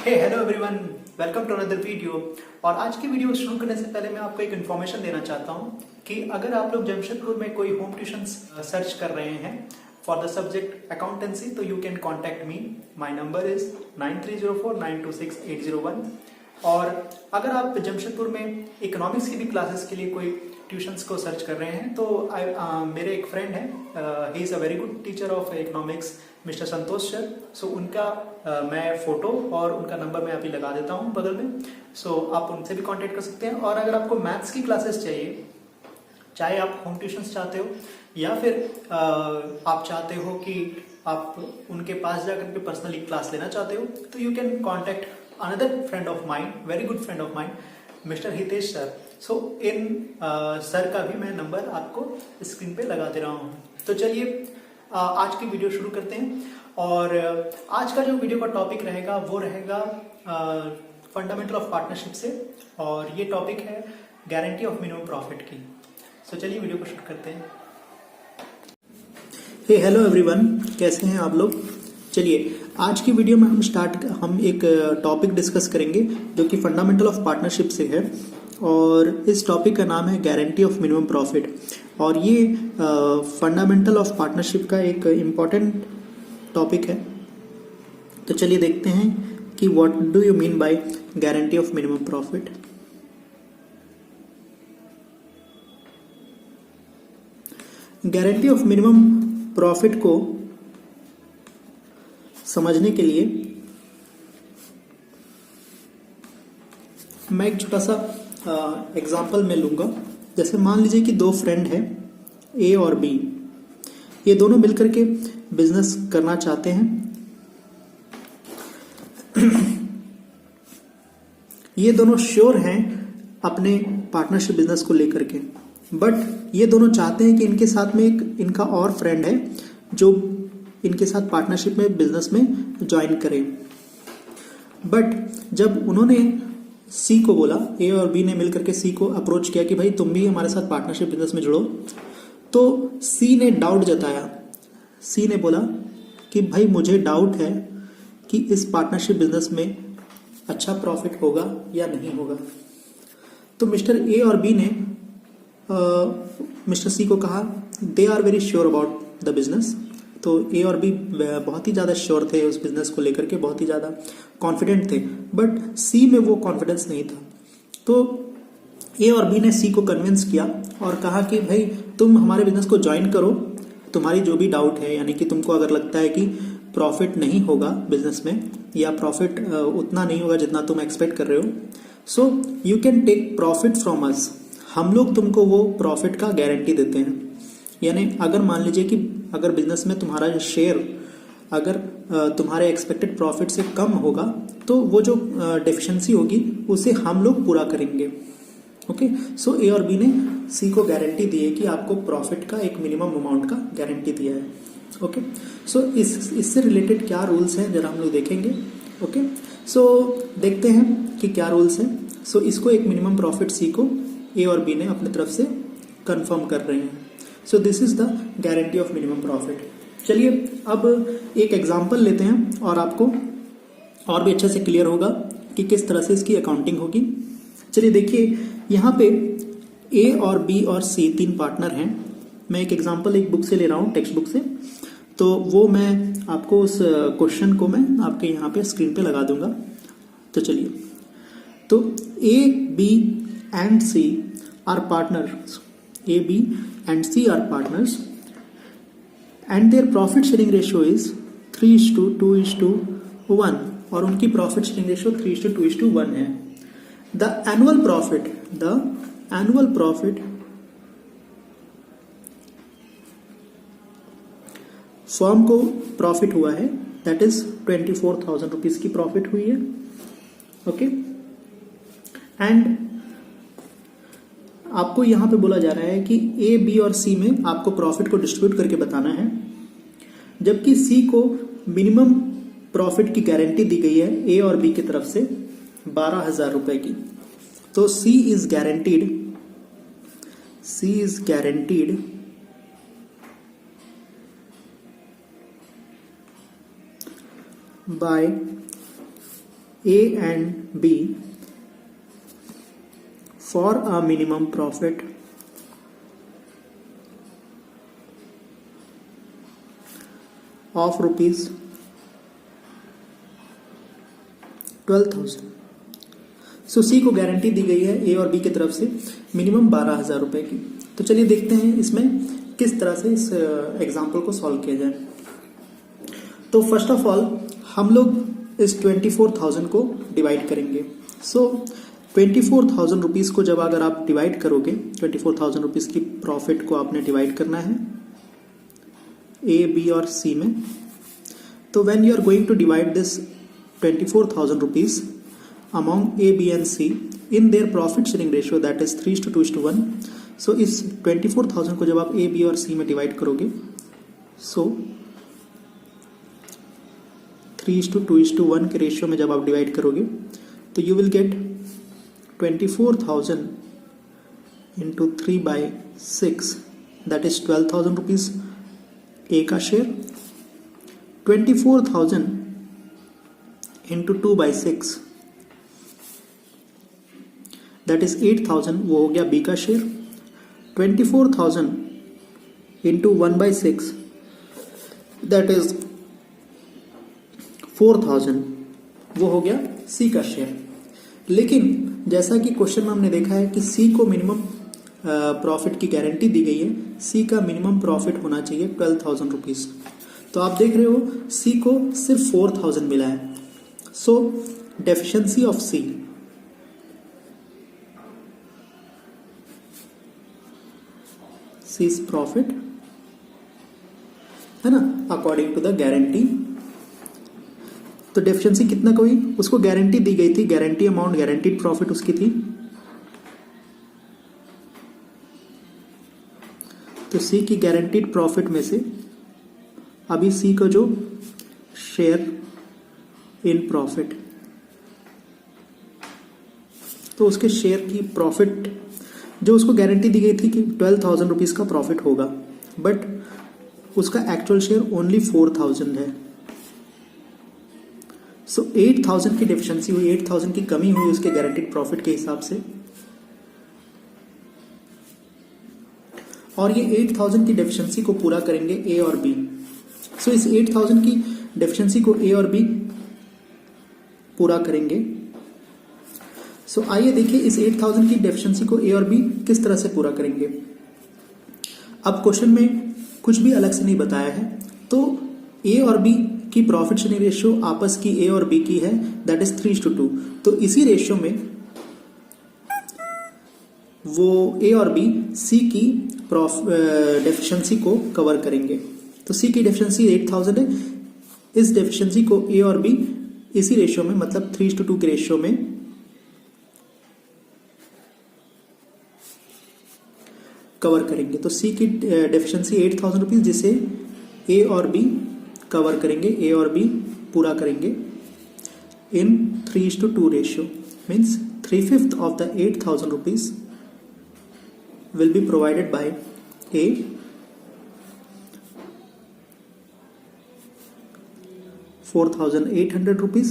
Hey hello everyone, welcome to another video. और आज की वीडियो शुरू करने से पहले मैं आपको एक इन्फॉर्मेशन देना चाहता हूँ कि अगर आप लोग जमशेदपुर में कोई होम ट्यूशन सर्च कर रहे हैं फॉर द सब्जेक्ट अकाउंटेंसी तो you can contact me. My number is 9304926801। और अगर आप जमशेदपुर में इकोनॉमिक्स की भी क्लासेस के लिए कोई ट्यूशंस को सर्च कर रहे हैं तो मेरे एक फ्रेंड है, he is a very good teacher of economics, mister Santosh sir. So उनका मैं फोटो और उनका नंबर मैं अभी लगा देता हूँ बगल में। सो आप उनसे भी कांटेक्ट कर सकते हैं। और अगर आपको मैथ्स की क्लासेस चाहिए, चाहे आप होम ट्यूशंस चाहते हो या फिर आप चाहते हो कि आप उनके पास जाकर के पर्सनली क्लास लेना चाहते हो, तो you can contact another friend of mind, very good friend of mind, mister Hitesh sir. So in sir का भी मैं नंबर आपको स्क्रीन पे लगा दे रहा हूँ। तो चलिए आज की वीडियो शुरू करते हैं। और आज का जो वीडियो का टॉपिक रहेगा वो रहेगा फंडामेंटल ऑफ पार्टनरशिप से, और ये टॉपिक है गारंटी ऑफ मिनिमम प्रॉफिट की। सो चलिए वीडियो को शुरू करते हैं। हे हेलो एवरीवन, कैसे हैं आप लोग। चलिए आज की वीडियो में हम एक टॉपिक डिस्कस करेंगे जो कि फंडामेंटल ऑफ पार्टनरशिप से है, और इस टॉपिक का नाम है गारंटी ऑफ मिनिमम प्रॉफिट। और ये फंडामेंटल ऑफ पार्टनरशिप का एक इम्पॉर्टेंट टॉपिक है। तो चलिए देखते हैं कि what do you mean by guarantee of minimum profit. Guarantee of minimum profit को समझने के लिए मैं एक छोटा सा एग्जाम्पल में लूंगा। जैसे मान लीजिए कि दो फ्रेंड हैं ए और बी, ये दोनों मिलकर के बिजनेस करना चाहते हैं। ये दोनों श्योर हैं अपने पार्टनरशिप बिजनेस को लेकर के, बट ये दोनों चाहते हैं कि इनके साथ में एक इनका और फ्रेंड है जो इनके साथ पार्टनरशिप में बिजनेस में ज्वाइन करे। बट जब उन्होंने सी को बोला, ए और बी ने मिलकर के सी को अप्रोच किया कि भाई तुम भी हमारे साथ पार्टनरशिप बिजनेस में जुड़ो, तो सी ने डाउट जताया। सी ने बोला कि भाई मुझे डाउट है कि इस पार्टनरशिप बिजनेस में अच्छा प्रॉफिट होगा या नहीं होगा। तो मिस्टर ए और बी ने मिस्टर सी को कहा they are very sure about the business. तो ए और बी बहुत ही ज़्यादा श्योर थे उस बिजनेस को लेकर के, बहुत ही ज़्यादा कॉन्फिडेंट थे, बट सी में वो कॉन्फिडेंस नहीं था। तो ए और बी ने सी को कन्विंस किया और कहा कि भाई तुम हमारे बिजनेस को ज्वाइन करो, तुम्हारी जो भी डाउट है, यानी कि तुमको अगर लगता है कि प्रॉफिट नहीं होगा बिजनेस में या प्रॉफिट उतना नहीं होगा जितना तुम एक्सपेक्ट कर रहे हो, so you can take profit from us. हम लोग तुमको वो प्रॉफिट का गारंटी देते हैं। यानी अगर मान लीजिए कि अगर बिजनेस में तुम्हारा शेयर अगर तुम्हारे एक्सपेक्टेड प्रॉफिट से कम होगा तो वो जो डेफिशिएंसी होगी उसे हम लोग पूरा करेंगे। ओके, सो ए और बी ने सी को गारंटी दी है कि आपको प्रॉफिट का एक मिनिमम अमाउंट का गारंटी दिया है। ओके, सो इससे रिलेटेड क्या रूल्स हैं जरा हम लोग देखेंगे। ओके, सो देखते हैं कि क्या रूल्स हैं। सो इसको एक मिनिमम प्रॉफिट सी को ए और बी ने अपनी तरफ से कंफर्म कर रहे हैं। So this is the guarantee of minimum profit. चलिए अब एक एग्जांपल लेते हैं और आपको और भी अच्छे से क्लियर होगा कि किस तरह से इसकी अकाउंटिंग होगी। चलिए देखिए, यहाँ पे ए और बी और सी तीन पार्टनर हैं। मैं एक एग्जांपल एक बुक से ले रहा हूँ, टेक्स्ट बुक से, तो वो मैं आपको उस क्वेश्चन को मैं आपके यहाँ पे स्क्रीन पे लगा दूंगा। तो चलिए, तो A B and C are partners, A, B and C are partners and their profit sharing ratio is 3:2:1 और उनकी profit sharing ratio 3:2:1 है। The annual profit फर्म को प्रॉफिट हुआ है, that is 24,000 रुपीज की प्रॉफिट हुई है। ओके, एंड आपको यहां पे बोला जा रहा है कि ए बी और सी में आपको प्रॉफिट को डिस्ट्रीब्यूट करके बताना है, जबकि सी को मिनिमम प्रॉफिट की गारंटी दी गई है ए और बी की तरफ से 12,000 रुपए की। तो C is guaranteed by A and B for a minimum profit of rupees 12,000। सो सी को गारंटी दी गई है ए और बी की तरफ से मिनिमम 12,000 रुपए की। तो चलिए देखते हैं इसमें किस तरह से इस एग्जाम्पल को सॉल्व किया जाए। तो फर्स्ट ऑफ ऑल हम लोग इस 24,000 को डिवाइड करेंगे। सो 24,000 रुपीज़ को जब अगर आप डिवाइड करोगे, 24,000 रुपीज़ की प्रॉफिट को आपने डिवाइड करना है ए, बी और सी में। तो when you are going to divide this 24,000 rupees among A, B and C in their profit sharing ratio that is 3:2:1। सो इस 24,000 को जब आप A, B और C में डिवाइड करोगे, सो 3:2:1 के रेशियो में जब आप डिवाइड करोगे तो you will get 24,000 into 3/6 that is 12,000 rupees A का शेयर। 24,000 इंटू 2/6 दैट इज 8,000, वो हो गया बी का शेयर। 24,000 इंटू 1/6 दैट इज 4,000, वो हो गया सी का शेयर। लेकिन जैसा कि क्वेश्चन में हमने देखा है कि सी को मिनिमम प्रॉफिट की गारंटी दी गई है, सी का मिनिमम प्रॉफिट होना चाहिए 12,000 रुपीज। तो आप देख रहे हो सी को सिर्फ 4,000 मिला है। So deficiency of C C's profit है ना, अकॉर्डिंग टू द गारंटी। तो डेफिशिएंसी कितना कोई उसको गारंटी दी गई थी, गारंटी अमाउंट, गारंटीड प्रॉफिट उसकी थी। तो सी की गारंटीड प्रॉफिट में से अभी सी का जो शेयर इन प्रॉफिट, तो उसके शेयर की प्रॉफिट जो उसको गारंटी दी गई थी कि 12,000 रुपीज का प्रॉफिट होगा, बट उसका एक्चुअल शेयर ओनली 4,000 है। सो 8,000 की डेफिशिएंसी हुई, 8,000 की कमी हुई उसके गारंटीड प्रॉफिट के हिसाब से। और ये 8,000 की डेफिशिएंसी को पूरा करेंगे ए और बी। सो इस 8,000 की डेफिशिएंसी को ए और बी पूरा करेंगे। सो आइए देखिए इस 8,000 की डेफिशिएंसी को ए और बी किस तरह से पूरा करेंगे। अब क्वेश्चन में कुछ भी अलग से नहीं बताया है, तो ए और बी की प्रॉफिट शेयरिंग रेशियो आपस की ए और बी की है, दैट इज 3:2। तो इसी रेशियो में वो ए और बी सी की डेफिशिएंसी को कवर करेंगे। तो सी की डेफिशिएंसी 8,000 है, इस डेफिशिएंसी को ए और बी इसी रेशियो में मतलब 3:2 के रेशियो में कवर करेंगे। तो सी की डेफिशिएंसी 8,000 रुपीज जिसे ए और बी कवर करेंगे, ए और बी पूरा करेंगे इन 3:2 ratio. Means 3/5 of the 8,000 rupees will be provided by A, 4,800 rupees,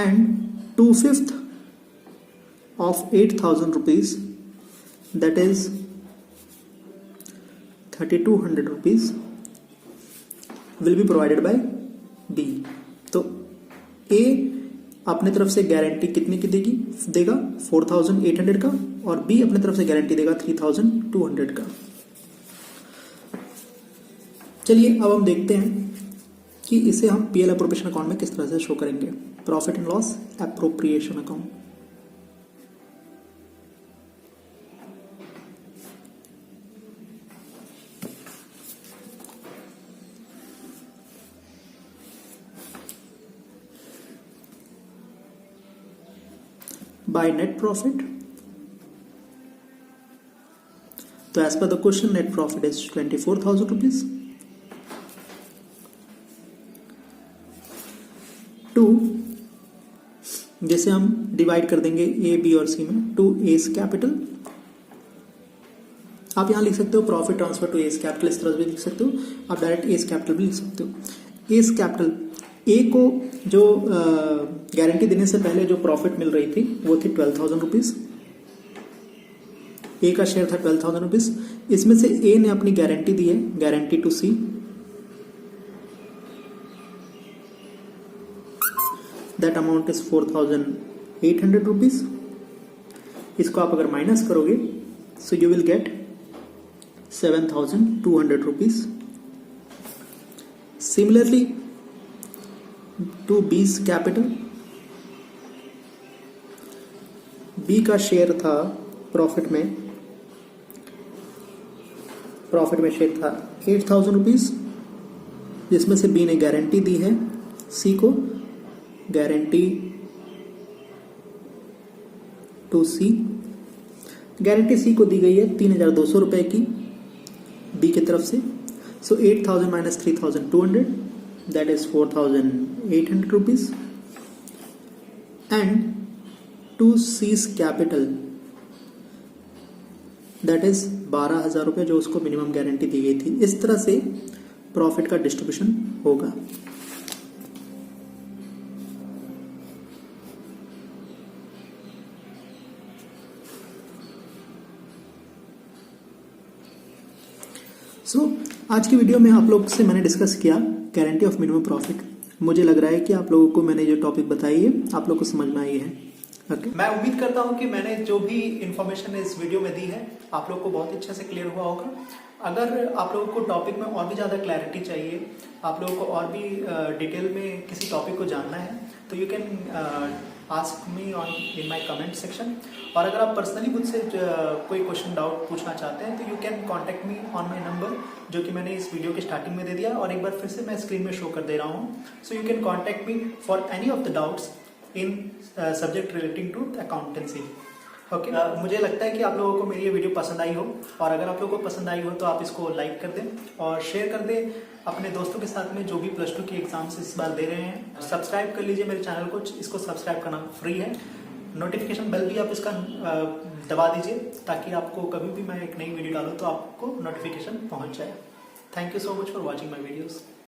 and 2/5 of 8,000 rupees, that is 3,200 rupees, will be provided by B। तो A अपने तरफ से गारंटी कितने की देगा 4,800 का, और बी अपने तरफ से गारंटी देगा 3,200 का। चलिए अब हम देखते हैं कि इसे हम पीएल एप्रोप्रिएशन अकाउंट में किस तरह से शो करेंगे। Profit and loss appropriation account. By net profit, तो as per the question net profit is 24,000 rupees। 2 जैसे हम डिवाइड कर देंगे ए बी और सी में, 2 एस कैपिटल। आप यहां लिख सकते हो profit transfer to as capital, इस तरह से भी लिख सकते हो, आप डायरेक्ट एस कैपिटल भी लिख सकते हो। एस कैपिटल ए को जो गारंटी देने से पहले जो प्रॉफिट मिल रही थी वो थी 12,000 रुपीज। ए का शेयर था 12,000 रुपीज। इसमें से ए ने अपनी गारंटी दी है, guarantee to C, that amount is 4,800 rupees. इसको आप अगर माइनस करोगे so you will get 7,200 rupees. Similarly to B's capital, B का शेयर था प्रॉफिट में शेयर था 8,000 रुपीज, जिसमें से बी ने गारंटी दी है सी को, गारंटी टू सी। गारंटी सी को दी गई है 3,200 रुपए की बी की तरफ से। सो 8,000 minus 3,200, that is 4,800 rupees, and to C's capital, that is 12,000 रुपये जो उसको मिनिमम गारंटी दी गई थी। इस तरह से प्रॉफिट का डिस्ट्रीब्यूशन होगा। आज की वीडियो में आप लोग से मैंने डिस्कस किया गारंटी ऑफ मिनिमम प्रॉफिट। मुझे लग रहा है कि आप लोगों को मैंने जो टॉपिक बताई है आप लोग को समझ में आई है। मैं उम्मीद करता हूं कि मैंने जो भी इंफॉर्मेशन इस वीडियो में दी है आप लोग को बहुत अच्छे से क्लियर हुआ होगा। अगर आप लोगों को टॉपिक में और भी ज़्यादा क्लैरिटी चाहिए, आप लोगों को और भी डिटेल में किसी टॉपिक को जानना है, तो you can ask me on in my comment section. और अगर आप पर्सनली मुझसे कोई क्वेश्चन डाउट पूछना चाहते हैं तो you can contact me on my number, जो कि मैंने इस वीडियो के स्टार्टिंग में दे दिया और एक बार फिर से मैं स्क्रीन में शो कर दे रहा हूँ। So you can contact me for any of the doubts in subject relating to accountancy. Okay, मुझे लगता है कि आप लोगों को मेरी ये वीडियो पसंद आई हो, और अगर आप लोगों को पसंद आई हो तो आप इसको लाइक कर दें और शेयर कर दें अपने दोस्तों के साथ में जो भी +2 की एग्जाम्स इस बार दे रहे हैं। सब्सक्राइब कर लीजिए मेरे चैनल को, इसको सब्सक्राइब करना फ्री है। नोटिफिकेशन बेल भी आप इसका दबा दीजिए ताकि आपको कभी भी मैं एक नई वीडियो डालूँ तो आपको नोटिफिकेशन पहुँच जाए। Thank you so much for watching my videos.